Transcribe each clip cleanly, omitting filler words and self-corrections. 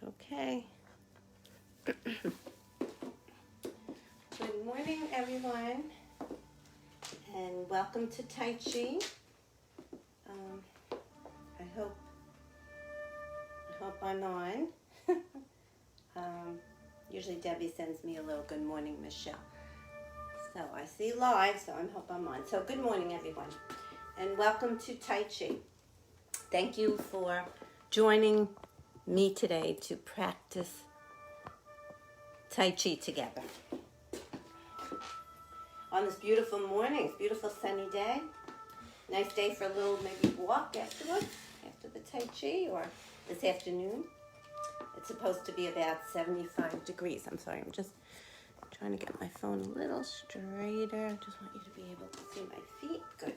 Okay. Good morning, everyone, and welcome to Tai Chi. I hope I'm on. Usually Debbie sends me a little good morning, Michele. So I see live, so I hope I'm on. So good morning, everyone, and welcome to Tai Chi. Thank you for joining me today to practice Tai Chi together. On this beautiful morning, it's a beautiful sunny day. Nice day for a little maybe walk afterwards, after the Tai Chi, or this afternoon. It's supposed to be about 75 degrees. I'm sorry, I'm just trying to get my phone a little straighter. I just want you to be able to see my feet. Good.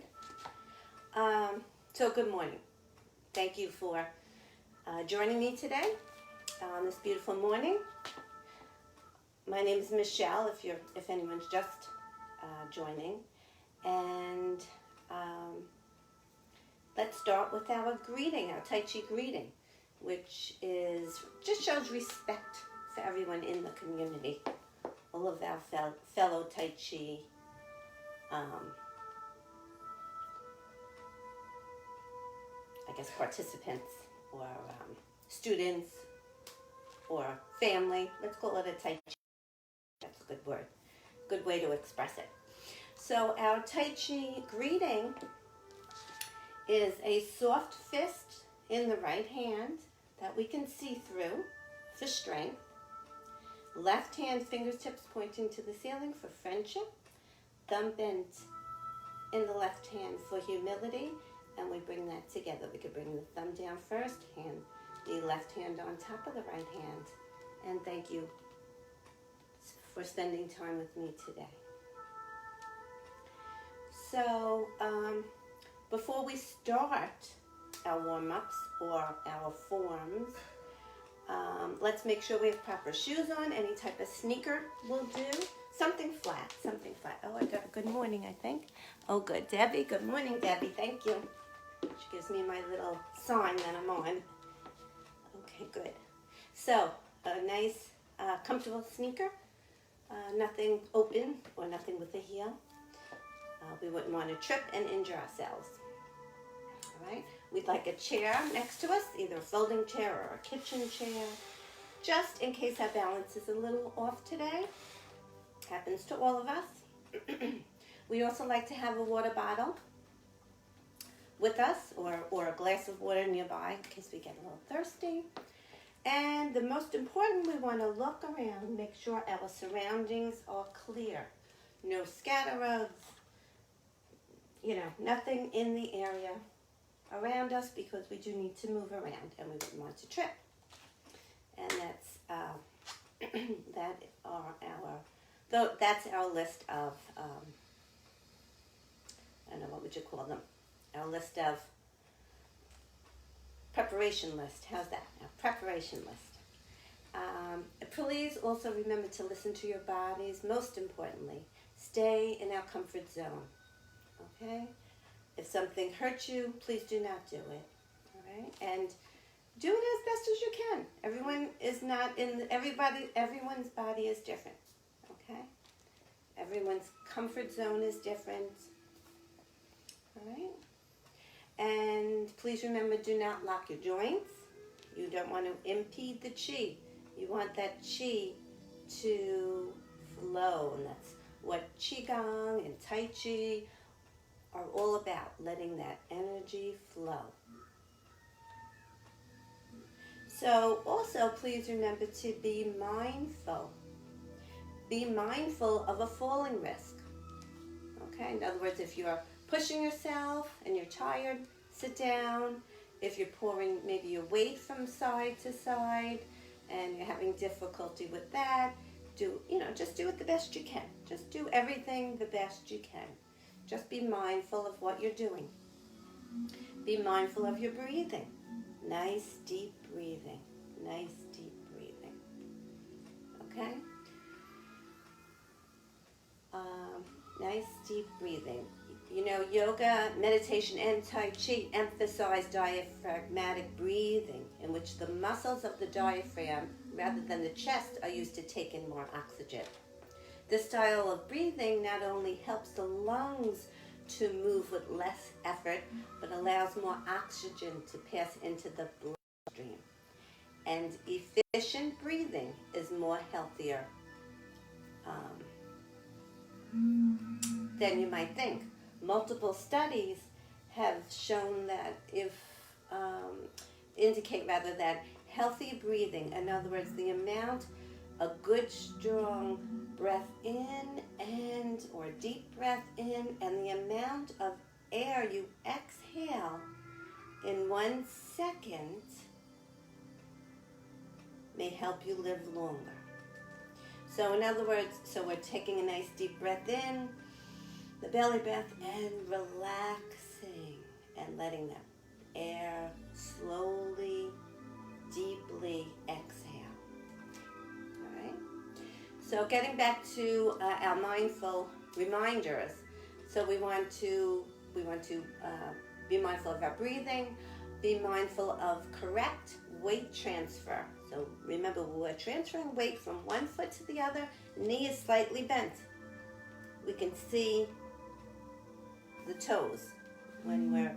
So good morning. Thank you for joining me today on this beautiful morning. My name is Michele, if anyone's just joining, and let's start with our greeting, our Tai Chi greeting, which just shows respect for everyone in the community, all of our fellow Tai Chi participants or students or family. Let's call it a Tai Chi. That's a good word. Good way to express it. So our Tai Chi greeting is a soft fist in the right hand that we can see through for strength. Left hand fingertips pointing to the ceiling for friendship. Thumb bent in the left hand for humility. And we bring that together. We could bring the thumb down first, the left hand on top of the right hand. And thank you for spending time with me today. So, before we start our warm-ups or our forms, let's make sure we have proper shoes on. Any type of sneaker will do. Something flat. Oh, I got a good morning, I think. Oh, good. Debbie, good morning, Debbie. Thank you. She gives me my little sign that I'm on. Okay, good. So, a nice, comfortable sneaker. Nothing open or nothing with a heel. We wouldn't want to trip and injure ourselves. All right. We'd like a chair next to us, either a folding chair or a kitchen chair, just in case our balance is a little off today. Happens to all of us. We also like to have a water bottle with us, or a glass of water nearby in case we get a little thirsty. And the most important, we want to look around, make sure our surroundings are clear. No scatterers, nothing in the area around us, because we do need to move around and we wouldn't want to trip. And that's our list of, I don't know, what would you call them? Our list of preparation list. How's that? Our preparation list. Please also remember to listen to your bodies. Most importantly, stay in our comfort zone. Okay? If something hurts you, please do not do it. All right? And do it as best as you can. Everyone's body is different. Okay? Everyone's comfort zone is different. All right? And please remember, do not lock your joints. You don't want to impede the chi. You want that chi to flow. And that's what Qigong and Tai Chi are all about, letting that energy flow. So also, please remember to be mindful. Be mindful of a falling risk. Okay? In other words, if you're pushing yourself and you're tired, sit down. If you're pouring maybe your weight from side to side and you're having difficulty with that, just do it the best you can. Just do everything the best you can. Just be mindful of what you're doing. Be mindful of your breathing. Nice deep breathing. Nice deep breathing. Okay? Nice deep breathing. Yoga, meditation, and Tai Chi emphasize diaphragmatic breathing in which the muscles of the diaphragm, rather than the chest, are used to take in more oxygen. This style of breathing not only helps the lungs to move with less effort, but allows more oxygen to pass into the bloodstream. And efficient breathing is more healthier than you might think. Multiple studies have shown that indicate that healthy breathing, in other words, the amount a good strong breath in or deep breath in, and the amount of air you exhale in 1 second may help you live longer. So in other words, we're taking a nice deep breath in, the belly breath, and relaxing and letting the air slowly, deeply exhale. All right. So getting back to our mindful reminders. So we want to be mindful of our breathing, be mindful of correct weight transfer. So remember, we're transferring weight from one foot to the other. Knee is slightly bent. We can see the toes when we're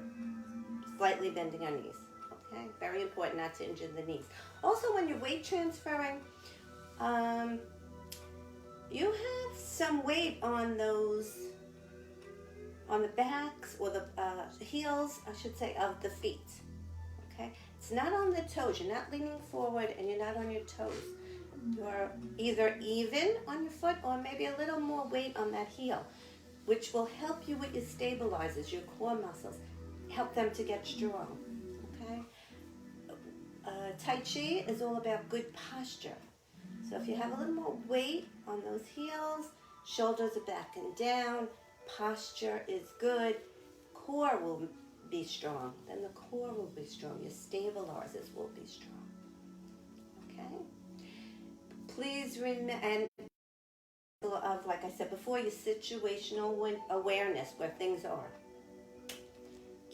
slightly bending our knees. Okay, very important not to injure the knees. Also, when you're weight transferring, you have some weight on the backs or the heels, I should say, of the feet. Okay, it's not on the toes. You're not leaning forward, and you're not on your toes. You're either even on your foot or maybe a little more weight on that heel, which will help you with your stabilizers, your core muscles, help them to get strong. Okay, Tai Chi is all about good posture. So if you have a little more weight on those heels, shoulders are back and down, posture is good, core will be strong. Then the core will be strong. Your stabilizers will be strong. Okay? Please remember, and of, like I said before, your situational awareness where things are.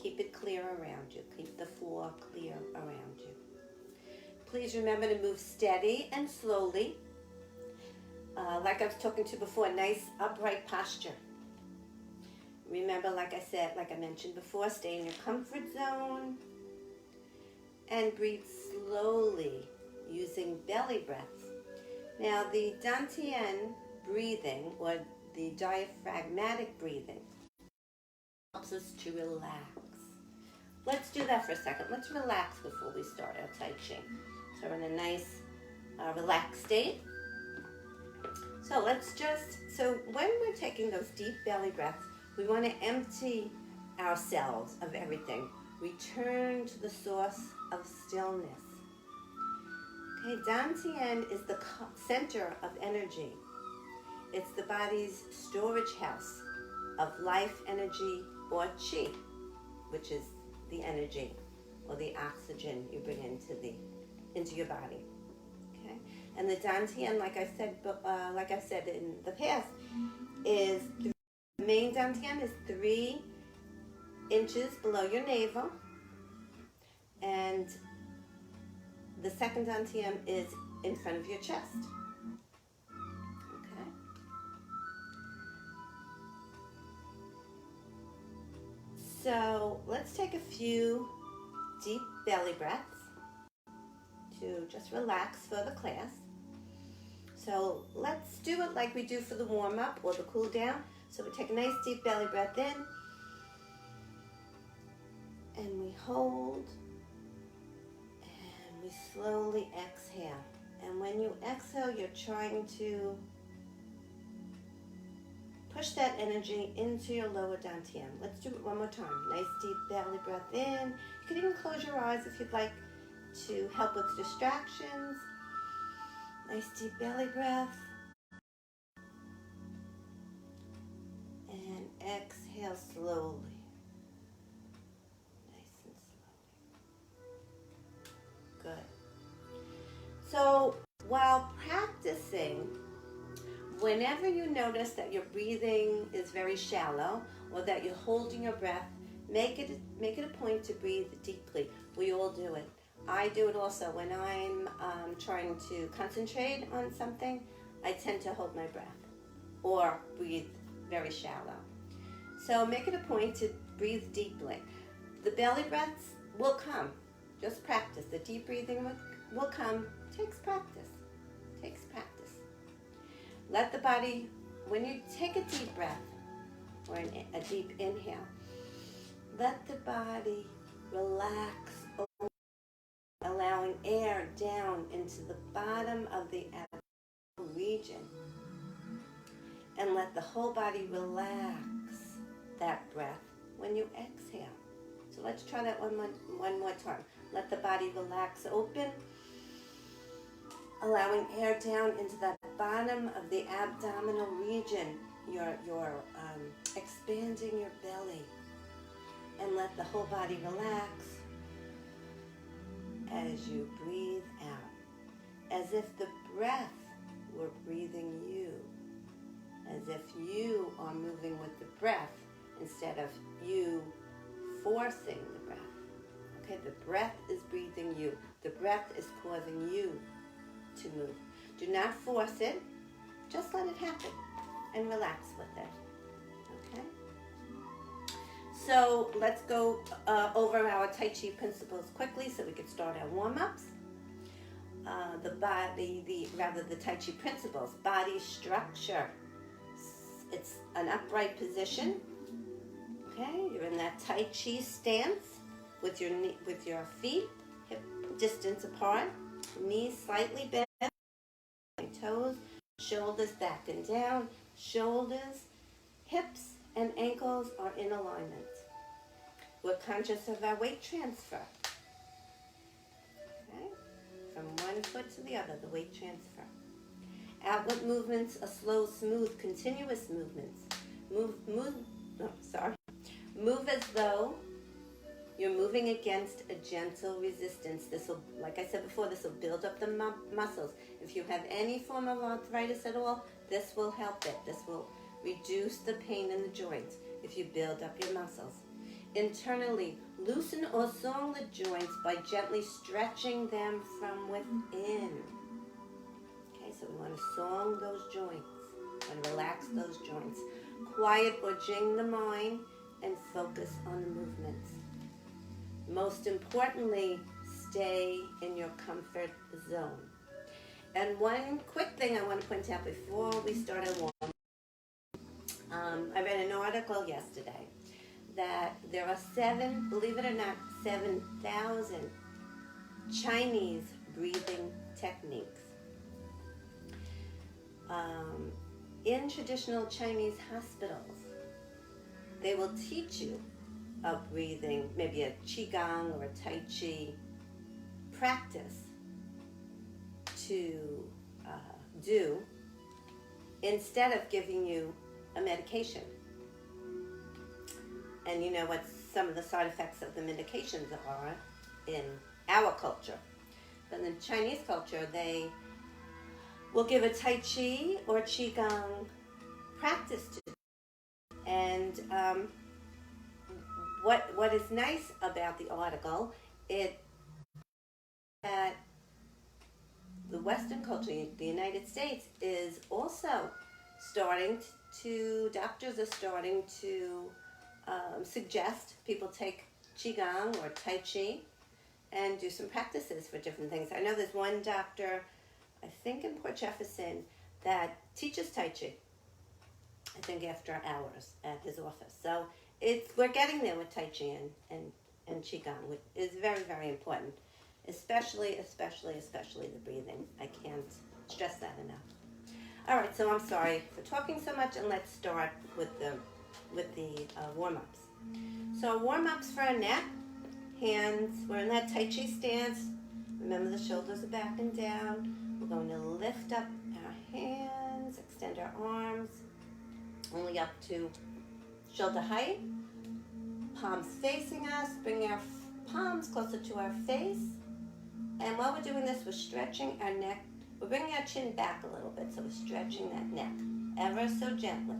Keep it clear around you. Keep the floor clear around you. Please remember to move steady and slowly. Like I was talking to before, nice upright posture. Remember, like I mentioned before, stay in your comfort zone and breathe slowly using belly breaths. Now, the Dantian breathing, or the diaphragmatic breathing, helps us to relax. Let's do that for a second. Let's relax before we start our Tai Chi. So we're in a nice, relaxed state. So when we're taking those deep belly breaths, we want to empty ourselves of everything. Return to the source of stillness. Okay, Dantian is the center of energy. It's the body's storage house of life energy, or Qi, which is the energy or the oxygen you bring into your body. Okay, and the Dantian, like I said in the past, is the main Dantian is 3 inches below your navel, and the second Dantian is in front of your chest. Okay. So let's take a few deep belly breaths to just relax for the class. So let's do it like we do for the warm-up or the cool down. So we take a nice deep belly breath in, and we hold, and we slowly exhale. And when you exhale, you're trying to push that energy into your lower dantian. Let's do it one more time. Nice deep belly breath in. You can even close your eyes if you'd like to help with distractions. Nice deep belly breath. And exhale slowly. Nice and slowly. Good. So while practicing, whenever you notice that your breathing is very shallow or that you're holding your breath, make it a point to breathe deeply. We all do it. I do it also when I'm trying to concentrate on something. I tend to hold my breath or breathe very shallow. So make it a point to breathe deeply. The belly breaths will come. Just practice. The deep breathing will come. Takes practice. Takes practice. Let the body, when you take a deep breath or a deep inhale, let the body relax, allowing air down into the bottom of the abdominal region. And let the whole body relax that breath when you exhale. So let's try that one more time. Let the body relax open, allowing air down into the bottom of the abdominal region. You're expanding your belly. And let the whole body relax as you breathe out. As if the breath were breathing you. As if you are moving with the breath instead of you forcing the breath. Okay, the breath is breathing you. The breath is causing you to move. Do not force it. Just let it happen and relax with it. Okay? So let's go over our Tai Chi principles quickly so we can start our warm-ups. The Tai Chi principles. Body structure. It's an upright position. Okay, you're in that Tai Chi stance with your feet hip distance apart, knees slightly bent, toes, shoulders back and down, shoulders, hips, and ankles are in alignment. We're conscious of our weight transfer. Okay, from one foot to the other, the weight transfer. Outward movements are slow, smooth, continuous movements. Move as though you're moving against a gentle resistance. This will, like I said before, this will build up the muscles. If you have any form of arthritis at all, this will help it. This will reduce the pain in the joints if you build up your muscles. Internally, loosen or song the joints by gently stretching them from within. So we want to song those joints and relax those joints. Quiet or jing the mind and focus on the movements. Most importantly, stay in your comfort zone. And one quick thing I want to point out before we start our warm-up. I read an article yesterday that there are believe it or not, 7,000 Chinese breathing techniques. In traditional Chinese hospitals, they will teach you a breathing, maybe a Qigong or a Tai Chi practice to do instead of giving you a medication. And you know what some of the side effects of the medications are in our culture. But in the Chinese culture, they will give a Tai Chi or Qigong practice to do. And what is nice about the article, that the Western culture, the United States, is also starting doctors are starting to suggest people take Qigong or Tai Chi and do some practices for different things. I know there's one doctor, I think in Port Jefferson, that teaches Tai Chi, I think after hours at his office. So we're getting there with Tai Chi and Qigong, which is very, very important, especially the breathing. I can't stress that enough. All right, so I'm sorry for talking so much, and let's start with the warm-ups. So warm-ups for our neck, hands, we're in that Tai Chi stance. Remember the shoulders are back and down. We're going to lift up our hands, extend our arms, only up to shoulder height. Palms facing us, bring our palms closer to our face. And while we're doing this, we're stretching our neck. We're bringing our chin back a little bit, so we're stretching that neck ever so gently.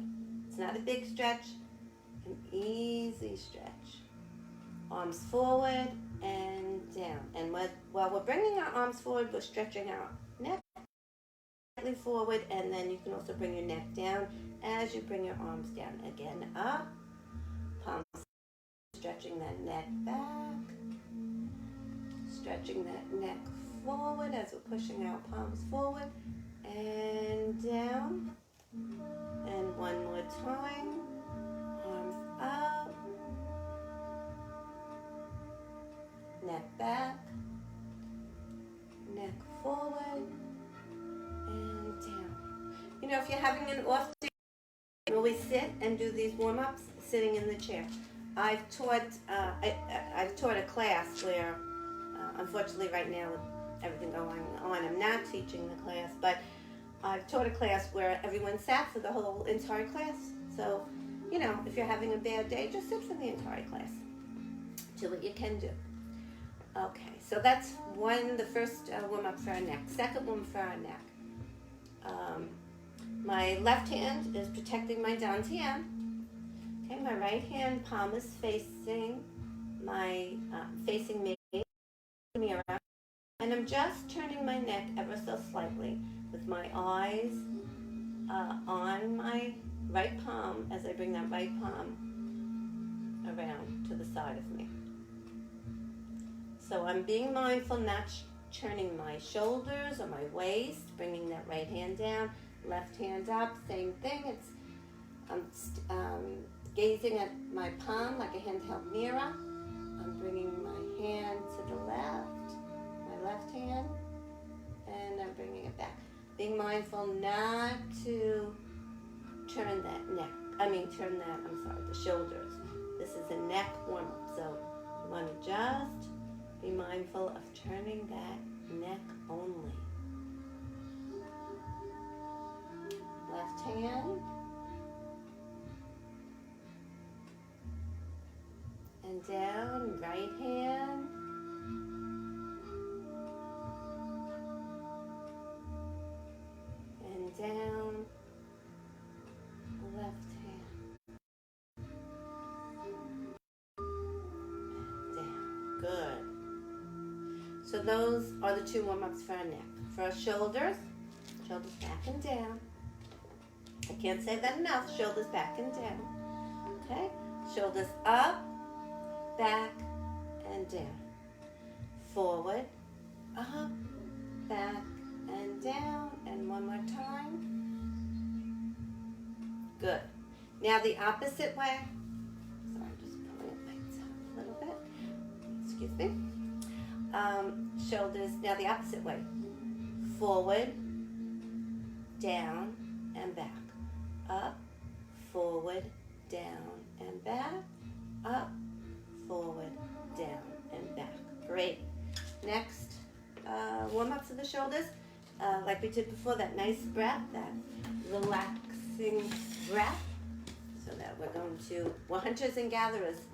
It's not a big stretch, an easy stretch. Arms forward and down. And while we're bringing our arms forward, we're stretching our neck slightly forward, and then you can also bring your neck down as you bring your arms down. Again, up, palms, stretching that neck back, stretching that neck forward as we're pushing our palms forward, and down. And one more time, arms up, neck back, neck forward, and down. You know, if you're having an off day, you can always sit and do these warm-ups sitting in the chair. I've taught a class where, unfortunately right now with everything going on, I'm not teaching the class, but I've taught a class where everyone sat for the whole entire class. So, you know, if you're having a bad day, just sit for the entire class. Do what you can do. Okay, so that's the first warm-up for our neck. Second one for our neck. My left hand is protecting my dantian. Okay, my right hand palm is facing facing me, mirror, and I'm just turning my neck ever so slightly with my eyes on my right palm as I bring that right palm around to the side of me. So I'm being mindful, not turning my shoulders or my waist, bringing that right hand down, left hand up, same thing. I'm gazing at my palm like a handheld mirror. I'm bringing my hand to the left, my left hand, and I'm bringing it back. Being mindful not to turn the shoulders. This is a neck warm-up, so you want to just be mindful of turning that neck only. Left hand. And down, right hand. And down, left hand. And down. Good. So those are the two warm-ups for our neck. For our shoulders back and down. I can't say that enough. Shoulders back and down. Okay? Shoulders up, back, and down. Forward, up, back, and down. And one more time. Good. Now the opposite way. Sorry, I'm just pulling up my top a little bit. Excuse me. Shoulders, now the opposite way. Forward, down, and back. Up, forward, down, and back. Up, forward, down, and back. Great. Next, warm up for the shoulders. Like we did before, that nice breath, that relaxing breath. So that we're hunters and gatherers.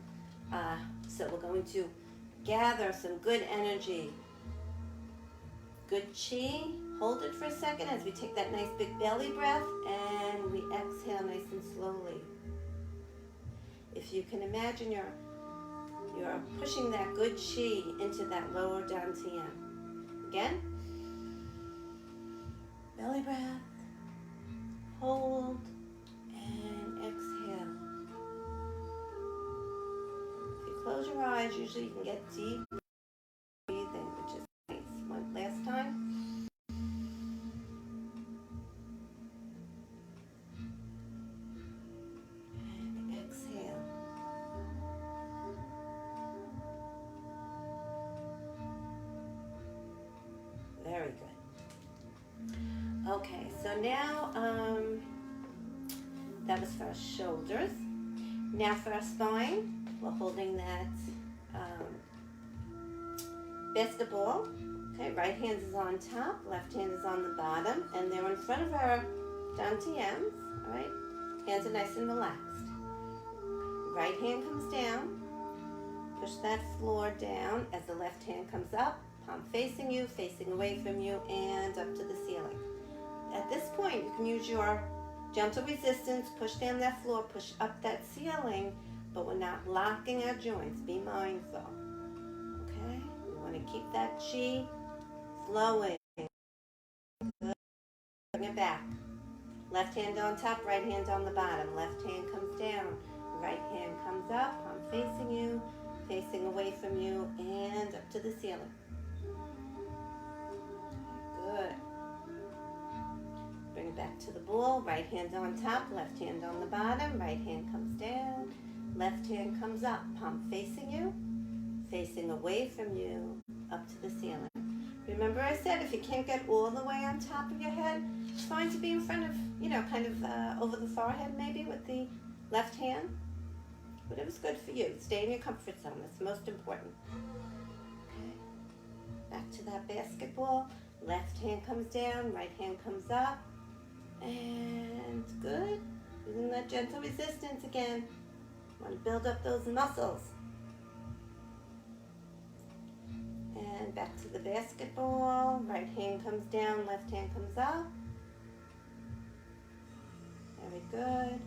So we're going to gather some good energy, good chi. Hold it for a second as we take that nice big belly breath and we exhale nice and slowly. If you can imagine you're pushing that good chi into that lower dantian. Again, belly breath, hold, and exhale. If you close your eyes, usually you can get deep breathing, which is nice. One last time. And exhale. Very good. Okay, so now that was for our shoulders. Now for our spine, we're holding that basketball. Okay, right hand is on top, left hand is on the bottom, and they're in front of our dantians. All right, hands are nice and relaxed. Right hand comes down. Push that floor down as the left hand comes up. Palm facing you, facing away from you, and up to the ceiling. At this point, you can use your gentle resistance, push down that floor, push up that ceiling, but we're not locking our joints. Be mindful. Okay? We want flowing. Keep that chi flowing. Good. Bring it back. Left hand on top, right hand on the bottom. Left hand comes down, right hand comes up. I'm facing you, facing away from you, and up to the ceiling. Good. Bring it back to the ball. Right hand on top, left hand on the bottom. Right hand comes down, left hand comes up. Palm facing you, facing away from you, up to the ceiling. Remember I said if you can't get all the way on top of your head, it's fine to be in front of, kind of over the forehead maybe with the left hand. Whatever's good for you. Stay in your comfort zone. That's most important. Okay. Back to that basketball. Left hand comes down, right hand comes up. And good. Using that gentle resistance again. Want to build up those muscles. And back to the basketball. Right hand comes down, left hand comes up. Very good.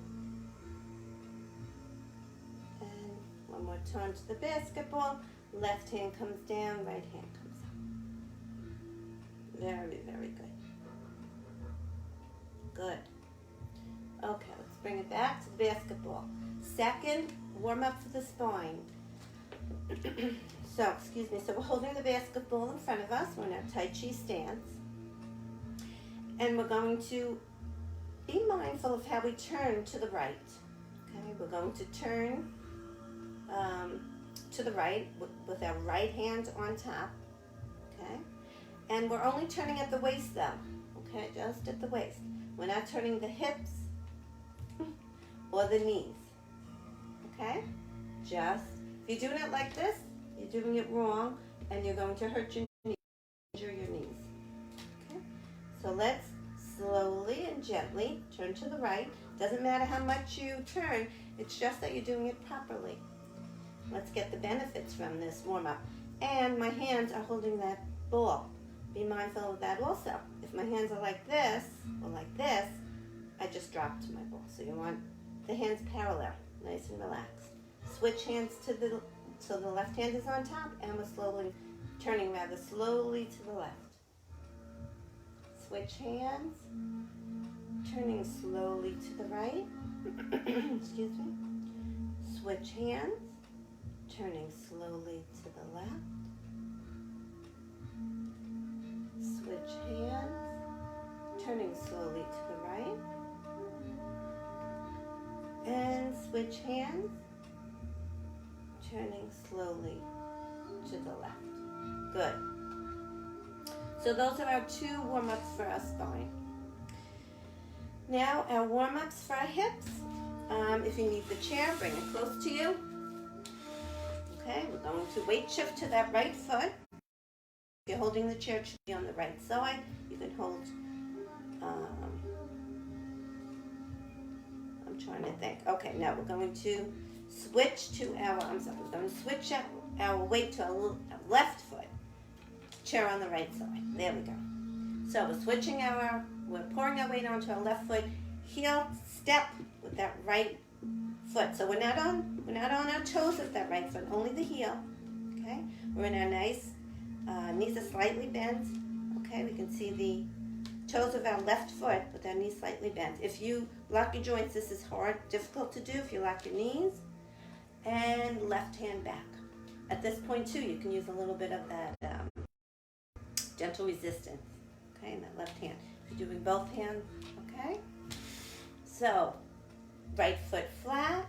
And one more turn to the basketball. Left hand comes down, right hand comes up. Very, very good. Good. Okay, let's bring it back to the basketball. Second, warm up for the spine. So we're holding the basketball in front of us. We're in our Tai Chi stance. And we're going to be mindful of how we turn to the right. Okay, we're going to turn to the right with our right hand on top. Okay, and we're only turning at the waist though. Okay, just at the waist. We're not turning the hips or the knees. Okay, just if you're doing it like this, you're doing it wrong, and you're going to hurt your knees. Injure your knees. Okay, so let's slowly and gently turn to the right. Doesn't matter how much you turn, it's just that you're doing it properly. Let's get the benefits from this warm-up. And my hands are holding that ball. Be mindful of that also. If my hands are like this or like this, I just dropped my ball. So you want the hands parallel, nice and relaxed. Switch hands so the left hand is on top, and we're turning rather slowly to the left. Switch hands, turning slowly to the right. Excuse me. Switch hands, turning slowly to the left. Switch hands, turning slowly to the right. And switch hands, turning slowly to the left. Good. So those are our two warm-ups for our spine. Now our warm-ups for our hips. If you need the chair, bring it close to you. Okay, we're going to weight shift to that right foot. If you're holding the chair, it should be on the right side. You can hold, I'm trying to think. Okay, now we're going to switch to we're going to switch our weight to our left foot. Chair on the right side. There we go. So we're pouring our weight onto our left foot. Heel step with that right foot. So we're not on our toes with that right foot, only the heel. Okay? We're in our nice, knees are slightly bent. Okay, we can see the toes of our left foot with our knees slightly bent. If you lock your joints, this is difficult to do if you lock your knees. And left hand back. At this point too, you can use a little bit of that gentle resistance, okay, in that left hand. If you're doing both hands, okay? So, right foot flat,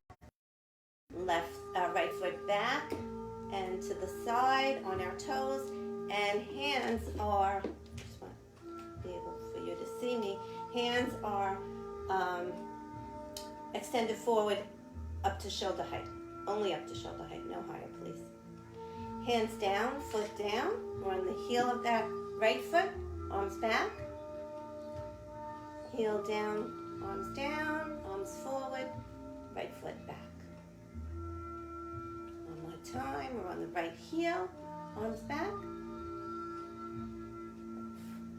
right foot back, and to the side on our toes, and hands are, just want to be able for you to see me, hands are extended forward up to shoulder height. Only up to shoulder height, no higher, please. Hands down, foot down. We're on the heel of that right foot, arms back. Heel down, arms forward, right foot back. One more time, we're on the right heel, arms back.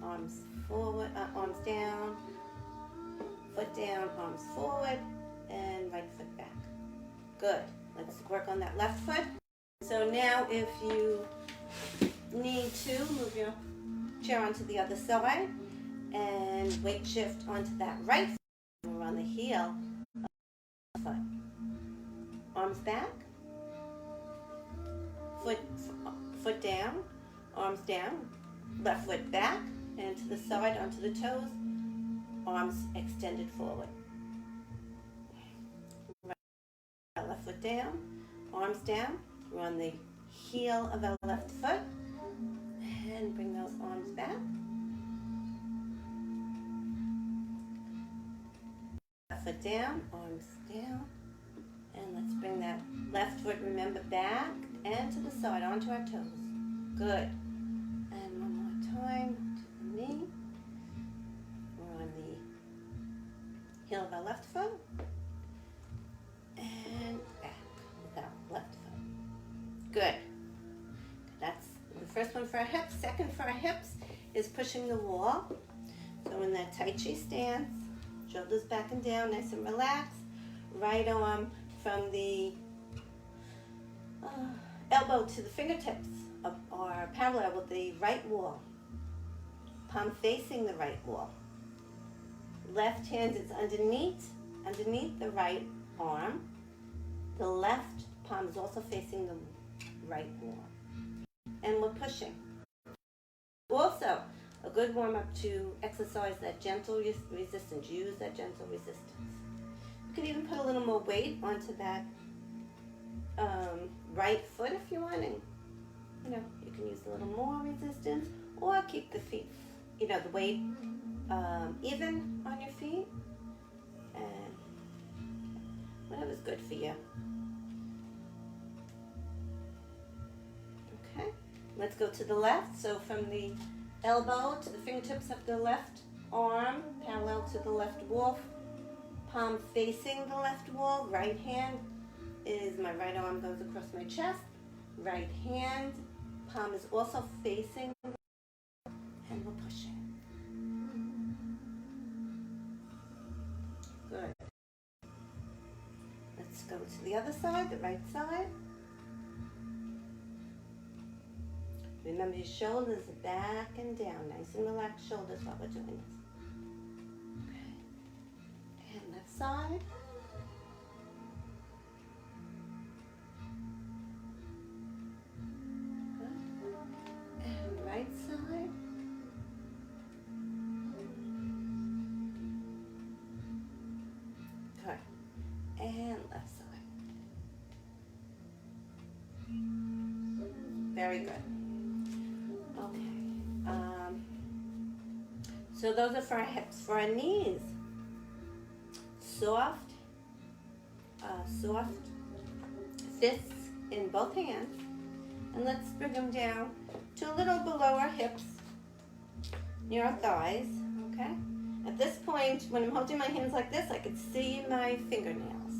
Arms forward, arms down, foot down, arms forward, and right foot back. Good. Let's work on that left foot. So now if you need to move your chair onto the other side and weight shift onto that right foot. We're on the heel of the foot. Arms back, foot down, arms down, left foot back and to the side onto the toes, arms extended forward. Right, left foot down, arms down. We're on the heel of our left foot and bring those arms back. Left foot down, arms down. And let's bring that left foot, remember, back and to the side, onto our toes. Good. And one more time to the knee. We're on the heel of our left foot. And back with our left foot. Good. That's the first one for our hips. Second for our hips is pushing the wall. So in that Tai Chi stance, shoulders back and down, nice and relaxed. Right arm from the elbow to the fingertips are parallel with the right wall. Palm facing the right wall. Left hand is underneath the right arm. The left palm is also facing the right wall. And we're pushing. Also, a good warm-up to exercise that gentle resistance. Use that gentle resistance. You can even put a little more weight onto that right foot if you want, and you can use a little more resistance, or keep the feet, the weight even on your feet, and whatever's good for you. Okay, let's go to the left. So from the elbow to the fingertips of the left arm, parallel to the left wall. Palm facing the left wall. Right hand is, my right arm goes across my chest. Right hand, palm is also facing, and we're pushing. Good. Let's go to the other side, the right side. Remember your shoulders back and down, nice and relaxed shoulders while we're doing this. Side. Good. And right side. Good. And left side. Very good. Okay. So those are for our hips. For our knees. Soft fists in both hands, and let's bring them down to a little below our hips, near our thighs. Okay. At this point, when I'm holding my hands like this, I can see my fingernails.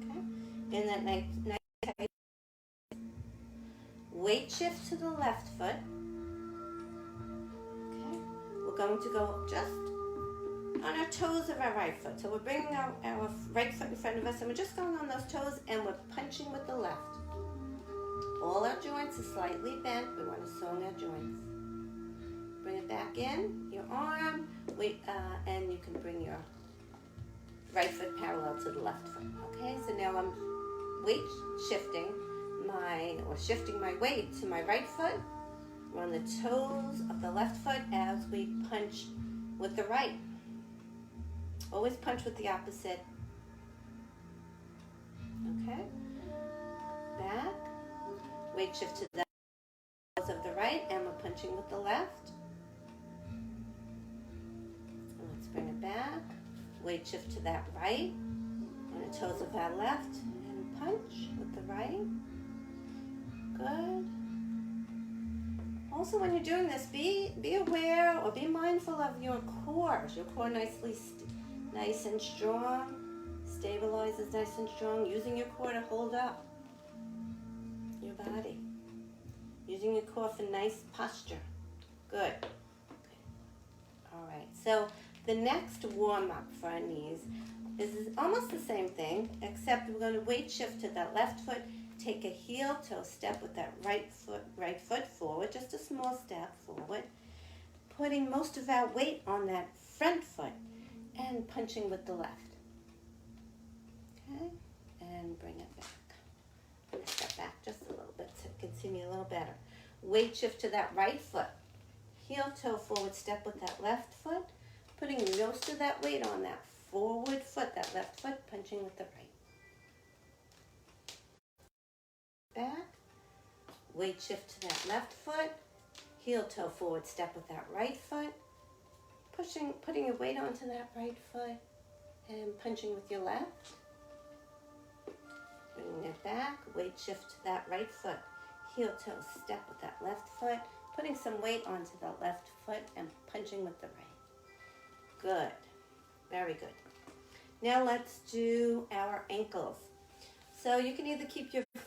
Okay. And that nice tight. Weight shift to the left foot. Okay. We're going to go just on our toes of our right foot. So we're bringing our right foot in front of us, and we're just going on those toes, and we're punching with the left. All our joints are slightly bent. We want to song our joints. Bring it back in, your arm, and you can bring your right foot parallel to the left foot. Okay, so now I'm shifting my weight to my right foot. We're on the toes of the left foot as we punch with the right. Always punch with the opposite. Okay. Back. Weight shift to the toes of the right, and we're punching with the left. And let's bring it back. Weight shift to that right, on the toes of that left, and punch with the right. Good. Also, when you're doing this, be aware or be mindful of your core. Is your core nice and strong? Stabilizes nice and strong. Using your core to hold up your body. Using your core for nice posture. Good. All right. So the next warm-up for our knees is almost the same thing, except we're going to weight shift to that left foot take a heel toe step with that right foot forward, just a small step forward, putting most of our weight on that front foot and punching with the left. Okay, and bring it back. Step back just a little bit so you can see me a little better. Weight shift to that right foot. Heel toe forward step with that left foot, putting most of that weight on that forward foot, that left foot, punching with the right. Back. Weight shift to that left foot. Heel toe forward step with that right foot, putting your weight onto that right foot and punching with your left. Bringing it back, weight shift to that right foot. Heel toe step with that left foot, putting some weight onto the left foot and punching with the right. Good, very good. Now let's do our ankles. So you can either keep your foot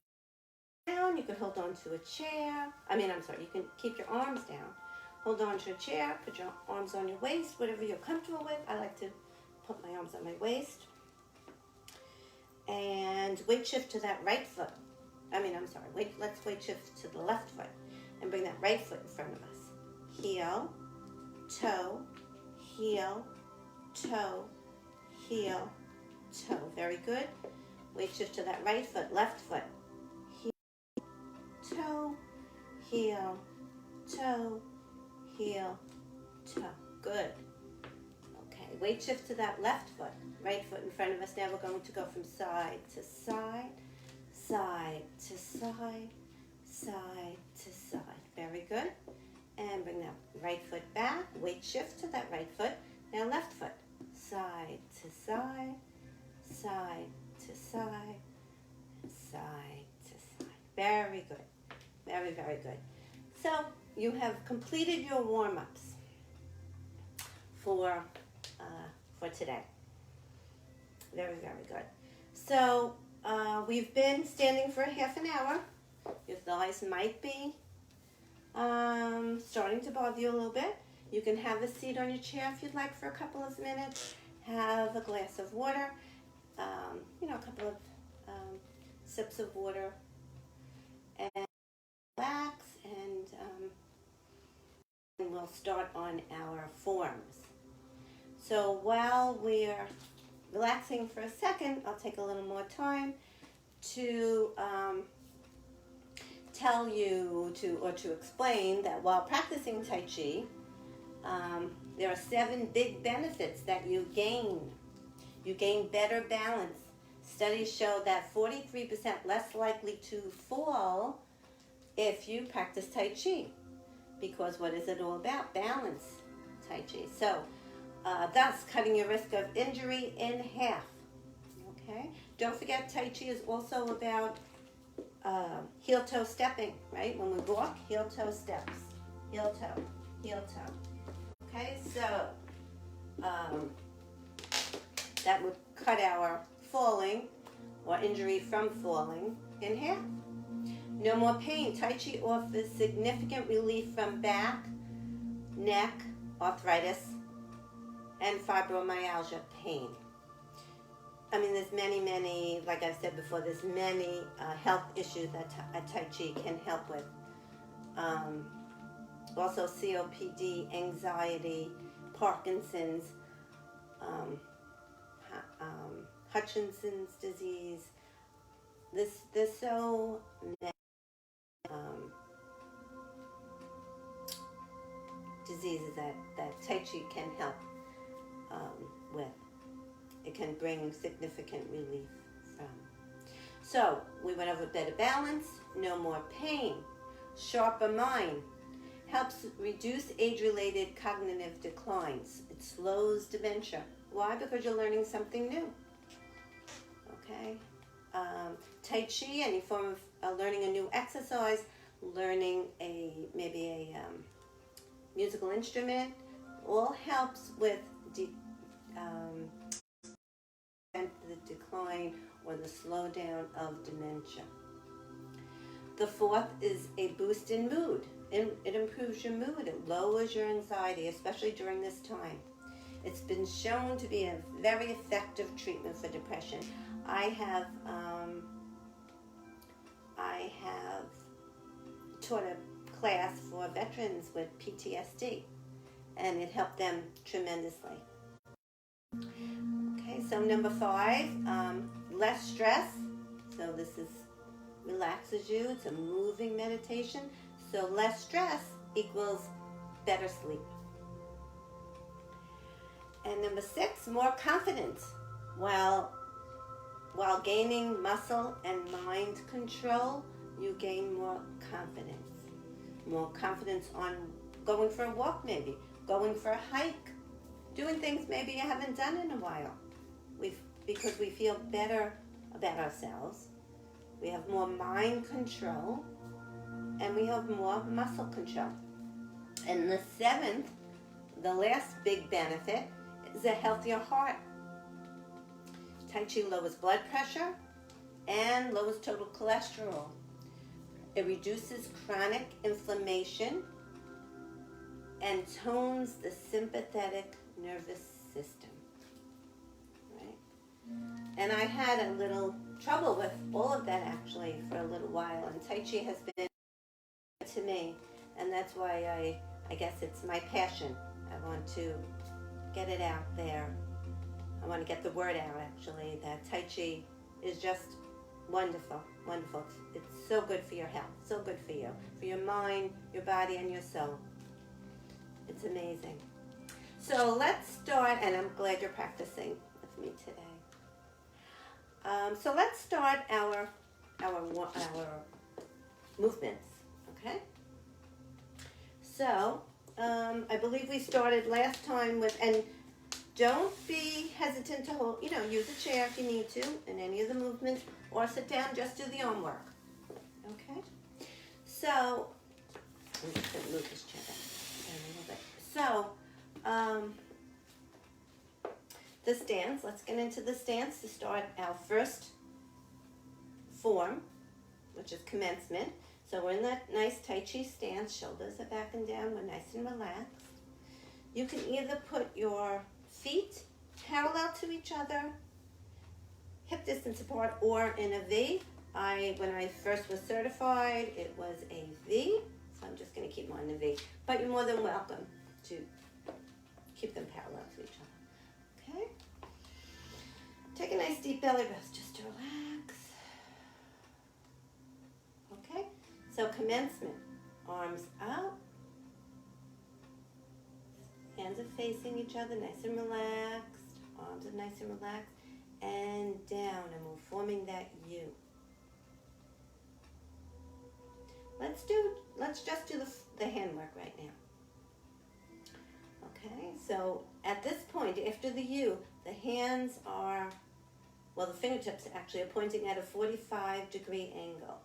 down, you can hold on to a chair. You can keep your arms down. Hold on to a chair, put your arms on your waist, whatever you're comfortable with. I like to put my arms on my waist. And weight shift to that right foot. Let's weight shift to the left foot and bring that right foot in front of us. Heel, toe, heel, toe, heel, toe. Very good. Weight shift to that right foot, left foot. Heel, toe, heel, toe, heel, toe. Good. Okay, weight shift to that left foot. Right foot in front of us. Now we're going to go from side to side, side to side, side to side. Very good. And bring that right foot back. Weight shift to that right foot. Now left foot. Side to side, side to side, side to side. Very good. Very, very good. So you have completed your warm-ups for today. Very, very good. So we've been standing for half an hour. Your thighs might be starting to bother you a little bit. You can have a seat on your chair if you'd like for a couple of minutes. Have a glass of water, a couple of sips of water, and relax, and we'll start on our forms. So while we're relaxing for a second, I'll take a little more time to tell you to explain that while practicing Tai Chi, there are 7 big benefits that you gain. You gain better balance. Studies show that 43% less likely to fall if you practice Tai Chi. Because what is it all about? Balance, Tai Chi. So, thus cutting your risk of injury in half. Okay? Don't forget, Tai Chi is also about heel-toe stepping, right? When we walk, heel-toe steps. Heel-toe, heel-toe. Okay, so that would cut our falling or injury from falling in half. No more pain. Tai Chi offers significant relief from back, neck, arthritis, and fibromyalgia pain. There's many, like I've said before, there's many health issues that Tai Chi can help with. Also COPD, anxiety, Parkinson's, Hutchinson's disease. There's so many diseases that Tai Chi can help with. It can bring significant relief from. So we went over better balance, no more pain, sharper mind, helps reduce age-related cognitive declines. It slows dementia. Why? Because you're learning something new. Okay? Tai Chi, any form of learning a new exercise, learning maybe a musical instrument, all helps with the decline or the slowdown of dementia. The fourth is a boost in mood. It improves your mood. It lowers your anxiety, especially during this time. It's been shown to be a very effective treatment for depression. I have I have taught a class for veterans with PTSD, and it helped them tremendously. Okay, so number 5, less stress. So this relaxes you. It's a moving meditation. So less stress equals better sleep. And number 6, more confidence. While gaining muscle and mind control, you gain more confidence. More confidence on going for a walk, maybe going for a hike, doing things maybe you haven't done in a while. Because we feel better about ourselves. We have more mind control, and we have more muscle control. And the 7th, the last big benefit, is a healthier heart. Tai Chi lowers blood pressure and lowers total cholesterol. It reduces chronic inflammation and tones the sympathetic nervous system. Right? And I had a little trouble with all of that actually for a little while, and Tai Chi has been to me, and that's why I guess it's my passion. I want to get it out there. I want to get the word out, actually, that Tai Chi is just wonderful, wonderful. It's so good for your health, so good for you, for your mind, your body, and your soul. It's amazing. So let's start, and I'm glad you're practicing with me today. So let's start our movements, okay? So I believe we started last time with, and don't be hesitant to hold, use a chair if you need to in any of the movements, or sit down, just do the arm work. Okay? So, I'm just going to move this chair back a little bit. So, the stance, let's get into the stance to start our first form, which is commencement. So we're in that nice Tai Chi stance, shoulders are back and down, we're nice and relaxed. You can either put your feet parallel to each other, hip distance apart, or in a V. When I first was certified, it was a V, so I'm just going to keep them on the V. But you're more than welcome to keep them parallel to each other. Okay? Take a nice deep belly breath just to relax. Okay? So commencement, arms up. Hands are facing each other, nice and relaxed. Arms are nice and relaxed. And down, and we're forming that U. Let's just do the handwork right now. Okay, so at this point, after the U, the hands are, the fingertips actually are pointing at a 45-degree angle.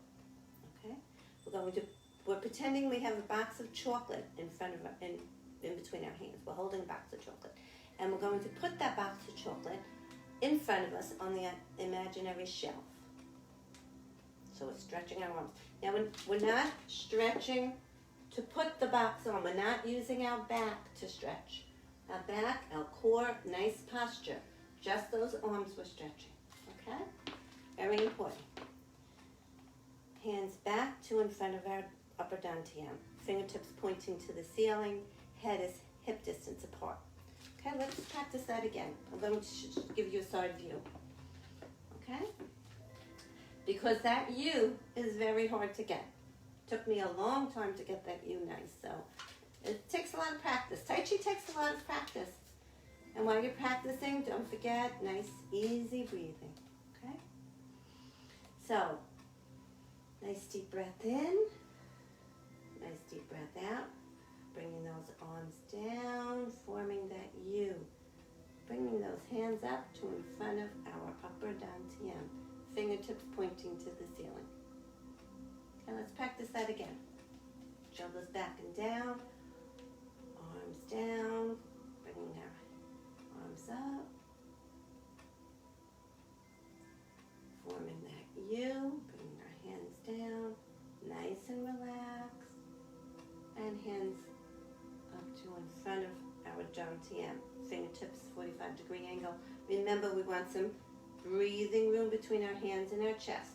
Okay, we're pretending we have a box of chocolate in front of in between our hands. We're holding a box of chocolate. And we're going to put that box of chocolate in front of us on the imaginary shelf. So we're stretching our arms. Now we're not stretching to put the box on. We're not using our back to stretch. Our back, our core, nice posture. Just those arms we're stretching. Okay? Very important. Hands back to in front of our upper dantian. Fingertips pointing to the ceiling. Head is hip distance apart. Okay, let's practice that again. I'm going to give you a side view. Okay? Because that U is very hard to get. Took me a long time to get that U nice, so it takes a lot of practice. Tai Chi takes a lot of practice. And while you're practicing, don't forget, nice, easy breathing. Okay? So, nice deep breath in. Nice deep breath out. Bringing those arms down, forming that U. Bringing those hands up to in front of our upper dantian. Fingertips pointing to the ceiling. Okay, let's practice that again. Shoulders back and down. Arms down. Bringing our arms up. Forming that U. Bringing our hands down. Nice and relaxed. And hands up to in front of our dantian. Fingertips 45-degree angle. Remember, we want some breathing room between our hands and our chest.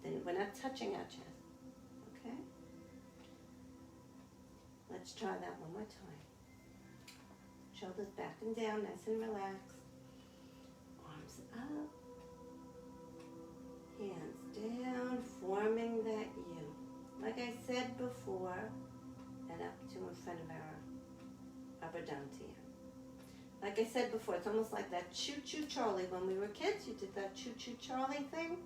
Then we're not touching our chest. Okay? Let's try that one more time. Shoulders back and down, nice and relaxed. Arms up. Hands down, forming that U. Like I said before, and up to in front of our upper dantian. Like I said before, it's almost like that choo-choo Charlie. When we were kids, you did that choo-choo Charlie thing.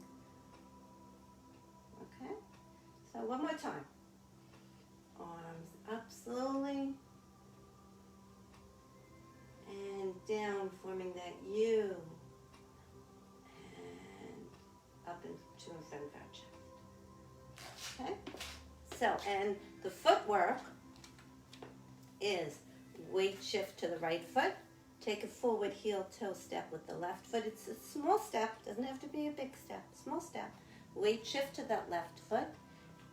Okay? So one more time. Arms up slowly. And down, forming that U. And up into in front of our chest. Okay? So, and the footwork is weight shift to the right foot. Take a forward heel toe step with the left foot. It's a small step, doesn't have to be a big step, small step. Weight shift to that left foot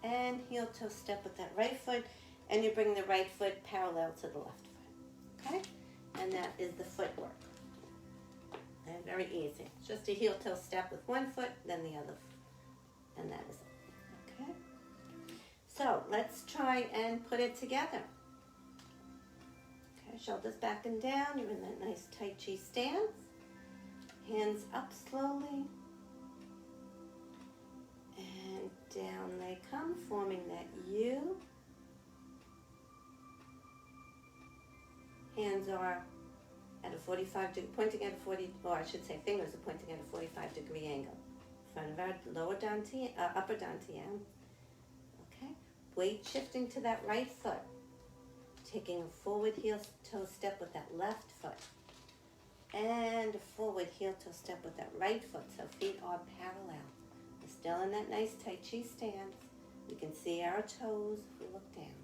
and heel toe step with that right foot, and you bring the right foot parallel to the left foot. Okay? And that is the footwork. And very easy. It's just a heel toe step with one foot, then the other foot. And that is it. Okay? So let's try and put it together. Okay, shoulders back and down. You're in that nice Tai Chi stance. Hands up slowly. And down they come, forming that U. Hands are at a 45 degree, pointing at a 40, or I should say fingers are pointing at a 45-degree angle. In front of our lower dantian, upper dantian. Okay, weight shifting to that right foot. Taking a forward heel toe step with that left foot. And a forward heel toe step with that right foot, so feet are parallel. We're still in that nice Tai Chi stance. We can see our toes if we look down.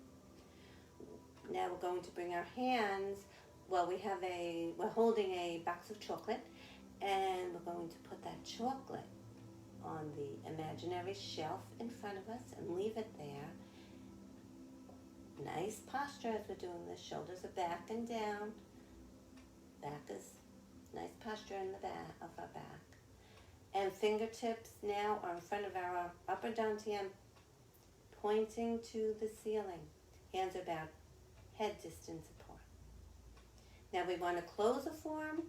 Now we're going to bring our hands, well, we're holding a box of chocolate, and we're going to put that chocolate on the imaginary shelf in front of us and leave it there. Nice posture as we're doing this. Shoulders are back and down. Back is nice posture in the back of our back. And fingertips now are in front of our upper dantian, pointing to the ceiling. Hands are about head distance apart. Now we want to close a form.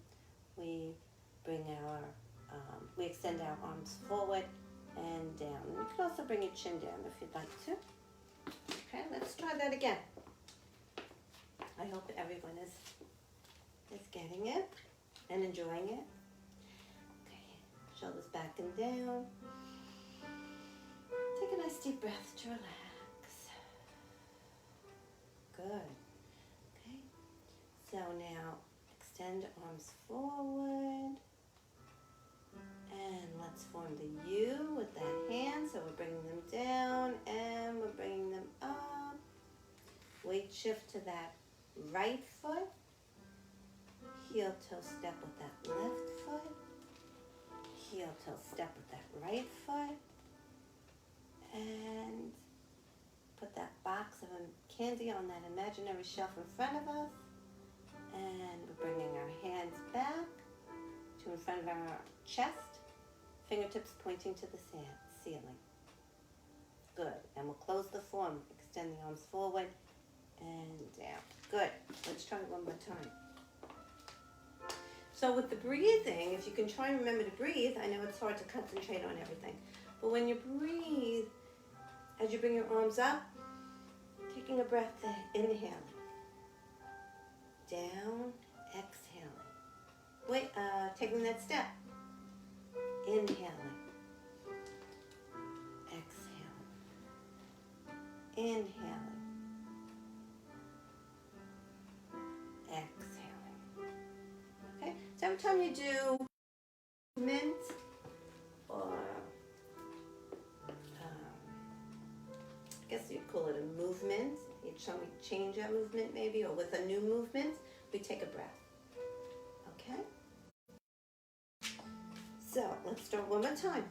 We bring our, we extend our arms forward and down. And you can also bring your chin down if you'd like to. Okay, let's try that again. I hope everyone is getting it and enjoying it. Okay, shoulders back and down. Take a nice deep breath to relax. Good. Okay, so now extend arms forward. And let's form the U with that hand. So we're bringing them down and we're bringing them up. Weight shift to that right foot. Heel toe step with that left foot. Heel toe step with that right foot. And put that box of candy on that imaginary shelf in front of us. And we're bringing our hands back to in front of our chest. Fingertips pointing to the ceiling. Good. And we'll close the form. Extend the arms forward and down. Good. Let's try it one more time. So with the breathing, if you can try and remember to breathe, I know it's hard to concentrate on everything, but when you breathe, as you bring your arms up, taking a breath in, inhaling. Down, exhaling. Wait, taking that step. Inhaling, exhaling, inhaling, exhaling. Okay, so every time you do movement or I guess you'd call it a movement, each time we change our movement maybe, or with a new movement, we take a breath. Okay? So let's start one more time.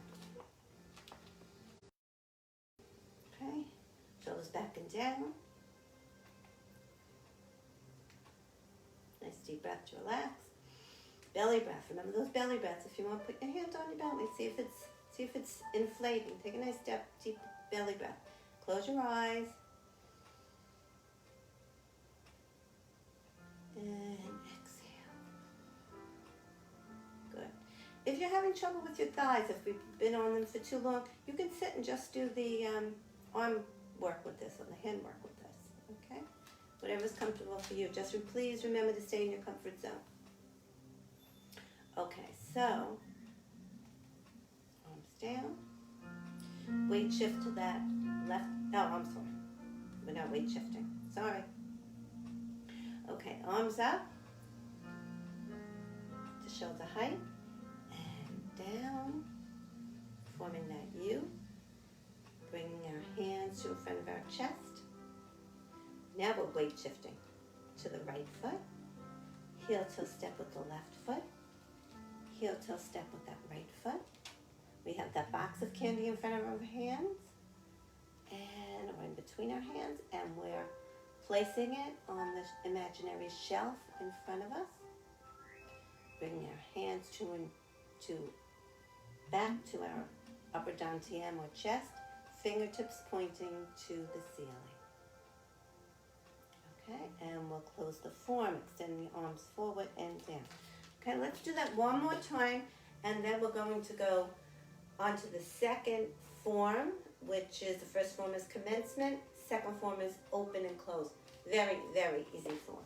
Okay, shoulders back and down. Nice deep breath to relax. Belly breath. Remember those belly breaths. If you want, put your hand on your belly. See if it's See if it's inflating. Take a nice deep belly breath. Close your eyes. And exhale. Good. If you're having trouble with your thighs, if we've been on them for too long, you can sit and just do the arm work with this, or the hand work with this, okay? Whatever's comfortable for you. Just please remember to stay in your comfort zone. Okay, so, arms down. Weight shift to that left, oh, I'm sorry. We're not weight shifting, sorry. Okay, arms up to shoulder height and down, forming that U. Bringing our hands to in front of our chest. Now we're weight shifting to the right foot. Heel toe step with the left foot. Heel toe step with that right foot. We have that box of candy in front of our hands and or in between our hands, and we're placing it on the imaginary shelf in front of us. Bringing our hands back to our upper dantian or chest, fingertips pointing to the ceiling. Okay, and we'll close the form, extend the arms forward and down. Okay, let's do that one more time, and then we're going to go on to the second form, which is, the first form is commencement, second form is open and close. Very, very easy form.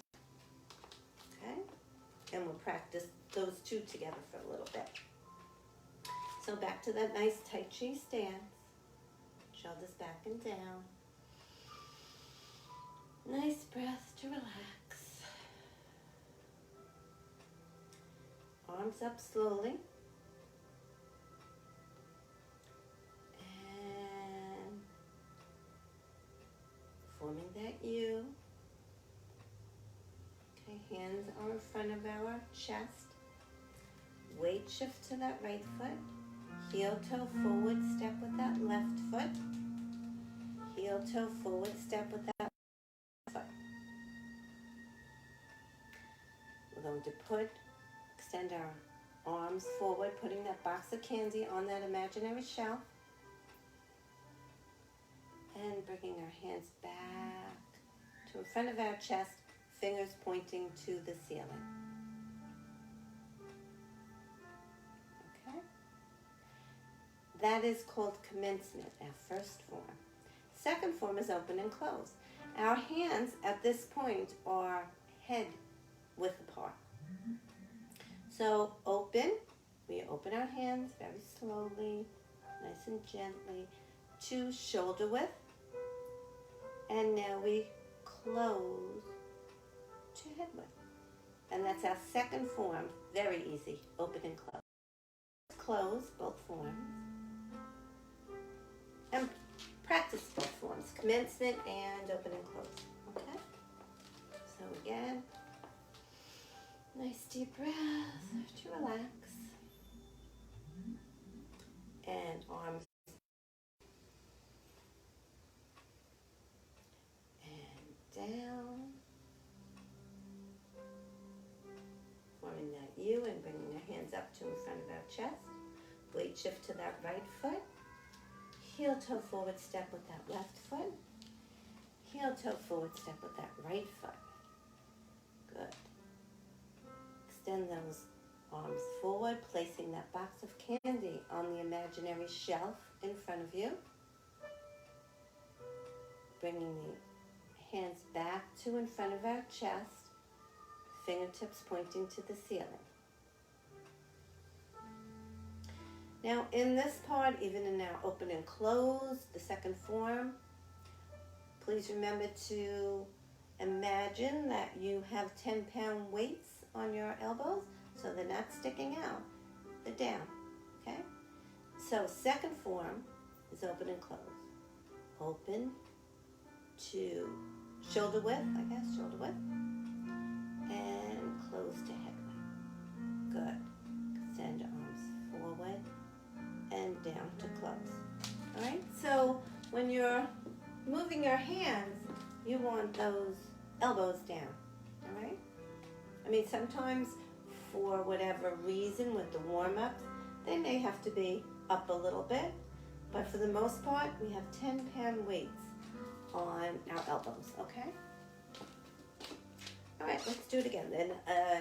Okay, and we'll practice those two together for a little bit. So back to that nice Tai Chi stance. Shoulders back and down. Nice breath to relax. Arms up slowly. And forming that U. Okay, hands are in front of our chest. Weight shift to that right foot. Heel toe forward step with that left foot. Heel toe forward step with that left foot. We're going to extend our arms forward, putting that box of candy on that imaginary shelf. And bringing our hands back to in front of our chest, fingers pointing to the ceiling. That is called commencement, our first form. Second form is open and close. Our hands at this point are head width apart. So open, we open our hands very slowly, nice and gently, to shoulder width. And now we close to head width. And that's our second form, very easy, open and close. Close both forms. And practice both forms, commencement and open and close, okay? So again, nice deep breath to relax. And arms and down. Forming that U and bringing our hands up to in front of our chest. Weight shift to that right foot. Heel toe forward step with that left foot. Heel toe forward step with that right foot. Good. Extend those arms forward, placing that box of candy on the imaginary shelf in front of you. Bringing the hands back to in front of our chest, fingertips pointing to the ceiling. Now in this part, even in our open and close, the second form, please remember to imagine that you have 10-pound weights on your elbows so they're not sticking out, they're down, okay? So second form is open and close. Open to shoulder width, shoulder width, and close to head width. Good. Extend arms forward and down to close. All right, so when you're moving your hands, you want those elbows down, all right? I mean, sometimes for whatever reason with the warm-ups, they may have to be up a little bit, but for the most part, we have 10-pound weights on our elbows, okay? All right, let's do it again. Then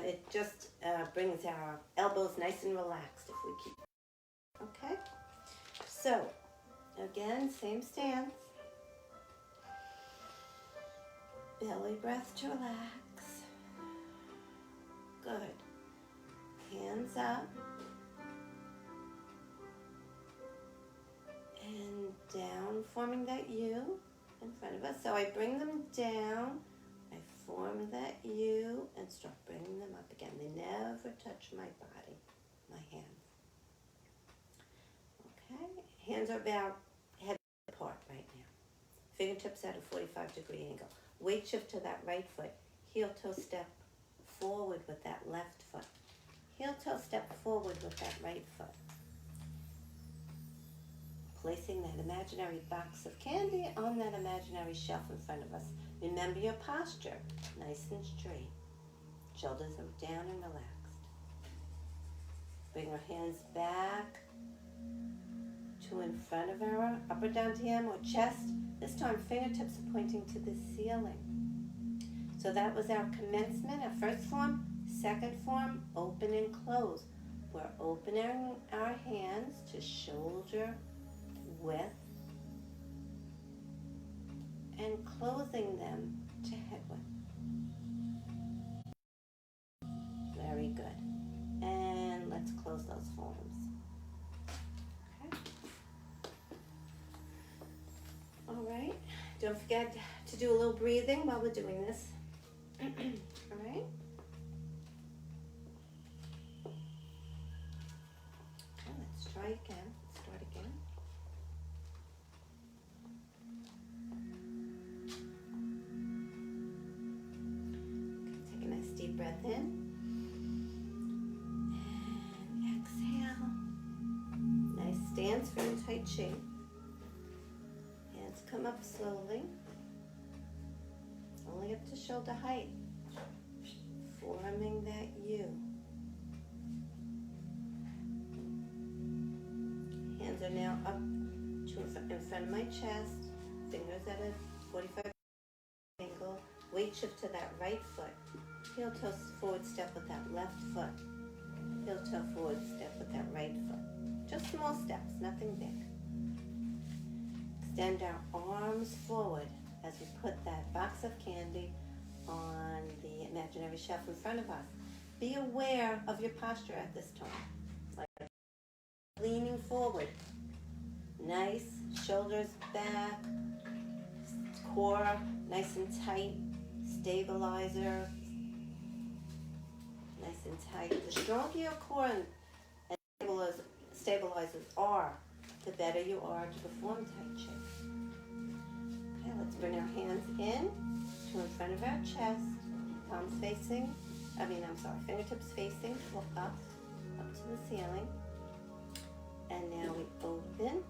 it just brings our elbows nice and relaxed if we keep, okay? So, again, same stance. Belly breath to relax. Good. Hands up. And down, forming that U in front of us. So I bring them down, I form that U, and start bringing them up again. They never touch my body, my hands. Okay, hands are about head apart right now. Fingertips at a 45-degree angle. Weight shift to that right foot. Heel toe step forward with that left foot. Heel toe step forward with that right foot. Placing that imaginary box of candy on that imaginary shelf in front of us. Remember your posture, nice and straight. Shoulders are down and relaxed. Bring our hands back to in front of our upper dantian or chest. This time fingertips are pointing to the ceiling. So that was our commencement, our first form. Second form, open and close. We're opening our hands to shoulder width and closing them to head width. Very good. And let's close those forms. Okay. All right. Don't forget to do a little breathing while we're doing this. All right. Okay, let's try again. Start again. Okay, take a nice deep breath in. And exhale. Nice stance for your Tai Chi. Hands come up slowly. Only up to shoulder height. Forming that U. Hands are now up to in front of my chest. Fingers at a 45 angle. Weight shift to that right foot. Heel toe forward step with that left foot. Heel toe forward step with that right foot. Just small steps, nothing big. Extend our arms forward as we put that box of candy on the imaginary shelf in front of us. Be aware of your posture at this time. Like leaning forward. Nice, shoulders back, core nice and tight, stabilizer, nice and tight. The stronger your core and stabilizers are, the better you are to perform Tai Chi. Okay, let's bring our hands in to in front of our chest, palms facing, fingertips facing up to the ceiling. And now we open,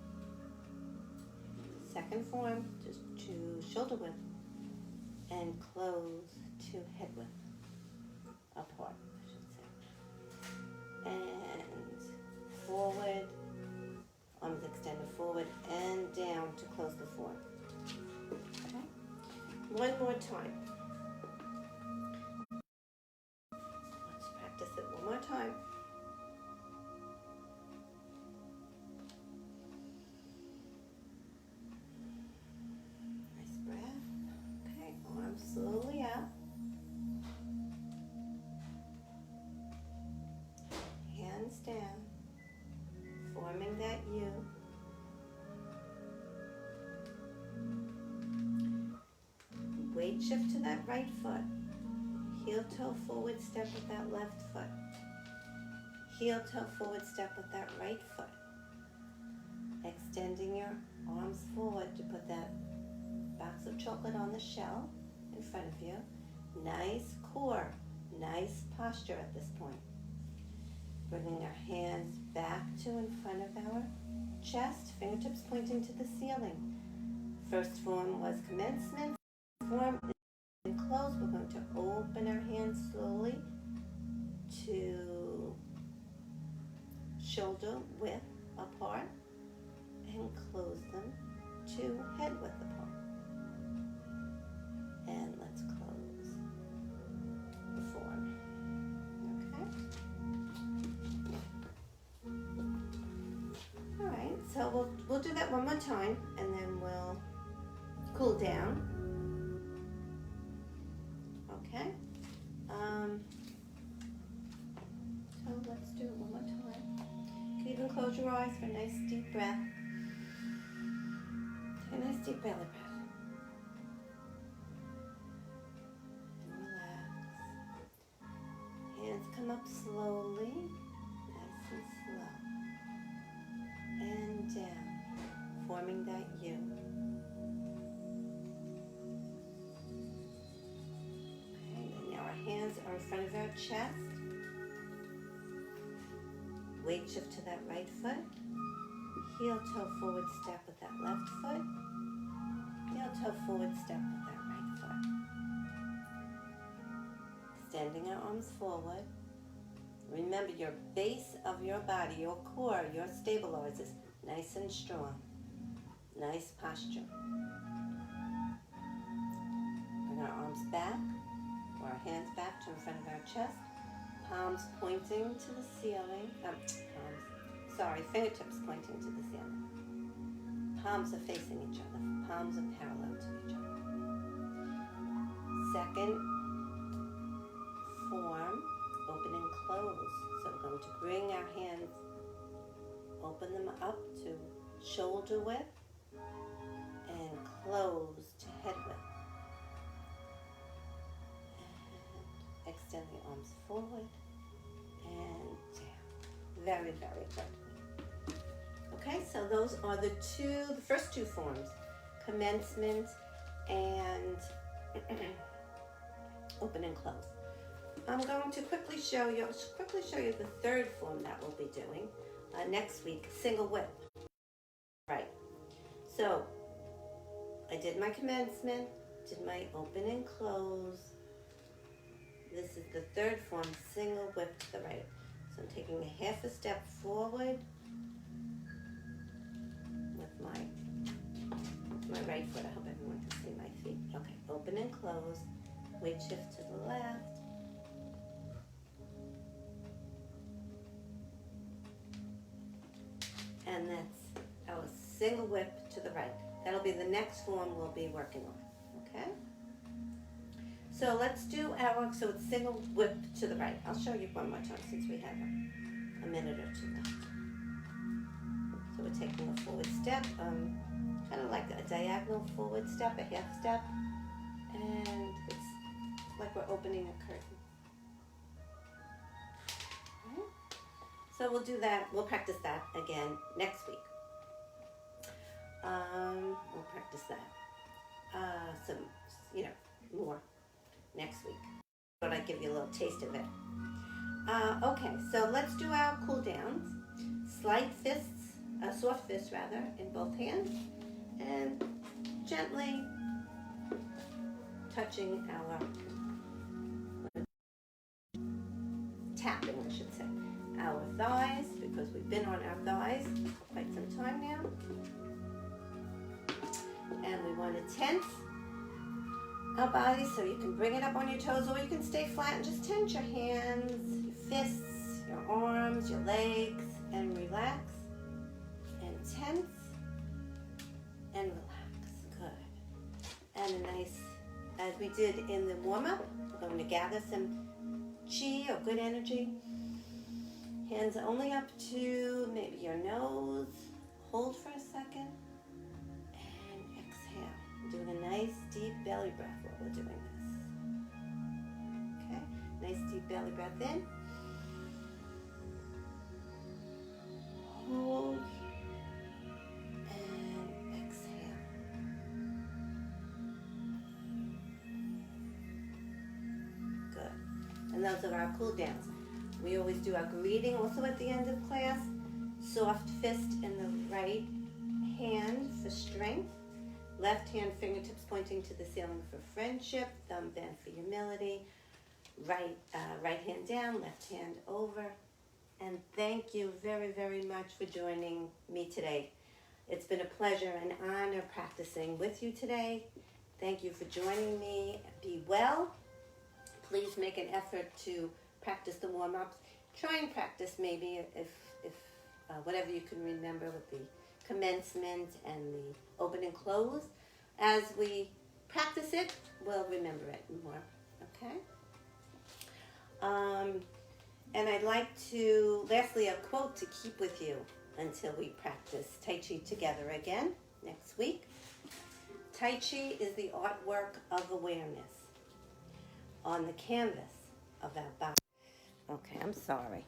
second form to shoulder width, and close to head width, apart, I should say. And forward, arms extended forward and down to close the form. Okay? One more time. Let's practice it one more time. Nice breath. Okay, arms slowly up. Hands down. Forming that U. Weight shift to that right foot. Heel toe forward step with that left foot. Heel toe forward step with that right foot. Extending your arms forward to put that box of chocolate on the shelf in front of you. Nice core, nice posture at this point. Bringing our hands back to in front of our chest, fingertips pointing to the ceiling. First form was commencement. Form and close. We're going to open our hands slowly to shoulder width apart and close them to head width apart. And let's close the form. Okay. All right, so we'll do that one more time, and then we'll cool down. Okay. So let's do it one more time. You can even close your eyes for a nice deep breath. Take a nice deep belly breath. And relax. Hands come up slowly, nice and slow. And down, forming that U. Okay, and now our hands are in front of our chest. Weight shift to that right foot. Heel toe forward step with that left foot. Heel toe forward step with that right foot. Extending our arms forward. Remember, your base of your body, your core, your stabilizers, nice and strong. Nice posture. Bring our arms back, or our hands back to in front of our chest. Palms pointing to the ceiling. Fingertips pointing to the ceiling. Palms are facing each other. Palms are parallel to each other. Second form, open and close. So we're going to bring our hands, open them up to shoulder width and close to head width. And extend the arms forward and down. Very, very good. Okay, so those are the first two forms, commencement and open and close. I'm going to quickly show you the third form that we'll be doing next week, single whip. Right. So I did my commencement, did my open and close. This is the third form, single whip to the right. So I'm taking a half a step forward with my right foot. I hope everyone can see my feet. Okay, open and close. Weight shift to the left. And that's our single whip to the right. That'll be the next form we'll be working on, okay? So let's do so it's single whip to the right. I'll show you one more time since we have a minute or two left. So we're taking a forward step, kind of like a diagonal forward step, a half step, and it's like we're opening a curtain. Okay. So we'll do that, we'll practice that again next week. We'll practice that some, more next week. But I give you a little taste of it. Okay, so let's do our cool downs. Slight fists, soft fists rather, in both hands, and gently touching our, tapping I should say, our thighs, because we've been on our thighs for quite some time now. And we want to tense our body so you can bring it up on your toes, or you can stay flat and just tense your hands, your fists, your arms, your legs, and relax and tense and relax. Good. And a nice, as we did in the warm-up, we're going to gather some chi or good energy. Hands only up to maybe your nose. Hold for a second. Doing a nice deep belly breath while we're doing this. Okay, nice deep belly breath in. Hold and exhale. Good. And those are our cool downs. We always do our greeting also at the end of class. Soft fist in the right hand for strength. Left hand fingertips pointing to the ceiling for friendship, thumb bent for humility, right hand down, left hand over, and thank you very, very much for joining me today. It's been a pleasure and honor practicing with you today. Thank you for joining me. Be well. Please make an effort to practice the warm-ups. Try and practice maybe if whatever you can remember with the commencement and the open and close. As we practice it, we'll remember it more, okay? And I'd like to, lastly, a quote to keep with you until we practice Tai Chi together again next week. Tai Chi is the artwork of awareness on the canvas of our body. Okay, I'm sorry.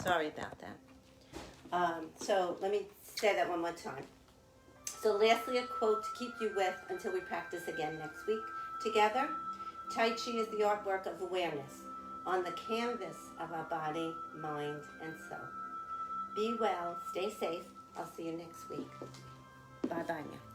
Sorry about that. So let me say that one more time. So lastly, a quote to keep you with until we practice again next week together. Tai Chi is the artwork of awareness on the canvas of our body, mind, and soul. Be well, stay safe. I'll see you next week. Bye-bye now.